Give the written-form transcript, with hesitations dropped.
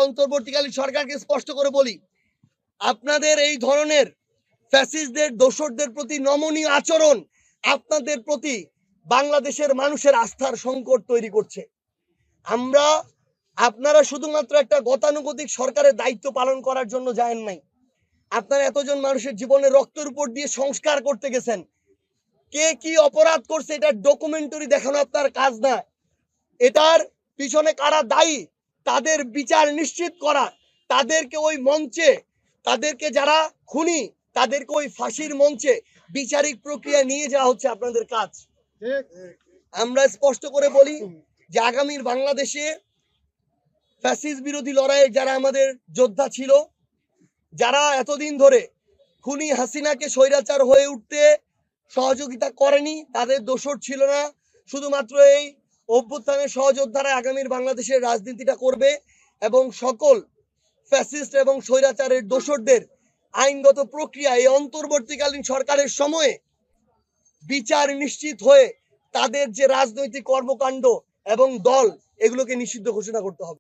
অন্তর্বর্তীকালীন সরকারকে স্পষ্ট করে বলি, আপনাদের এই ধরনের ফ্যাসিস্টদের দোসরদের প্রতি নমনীয় আচরণ আপনাদের প্রতি বাংলাদেশের মানুষের আস্থার সংকট তৈরি করছে। আপনারা শুধুমাত্র একটা গতানুগতিক সরকারের দায়িত্ব পালন করার জন্য যায়েন নাই, আপনারা এতজন মানুষের জীবনের রক্তের উপর দিয়ে সংস্কার করতে গেছেন। কে কি অপরাধ করছে এটার ডকুমেন্টারি দেখানো আপনার কাজ না, এটার পিছনে কারা দায়ী তাদের বিচার নিশ্চিত করা, তাদেরকে ওই মঞ্চে, তাদেরকে যারা খুনি তাদেরকে ওই ফাঁসির মঞ্চে বিচারিক প্রক্রিয়া নিয়ে যাওয়া হচ্ছে আপনাদের কাজ। আমরা স্পষ্ট করে বলি যে আগামীর বাংলাদেশে ফ্যাসিস্ট বিরোধী লড়াইয়ে যারা আমাদের যোদ্ধা ছিল, যারা এতদিন ধরে খুনি হাসিনাকে স্বৈরাচার হয়ে উঠতে সহযোগিতা করেনি, তাদের দোষর ছিল না, শুধুমাত্র এই অভ্যুত্থানের সহযোদ্ধারা আগামীর বাংলাদেশের রাজনীতিটা করবে এবং সকল ফ্যাসিস্ট এবং স্বৈরাচারের দোসরদের আইনগত প্রক্রিয়া এই অন্তর্বর্তীকালীন সরকারের সময়ে বিচার নিশ্চিত হয়ে তাদের যে রাজনৈতিক কর্মকাণ্ড এবং দল এগুলোকে নিষিদ্ধ ঘোষণা করতে হবে।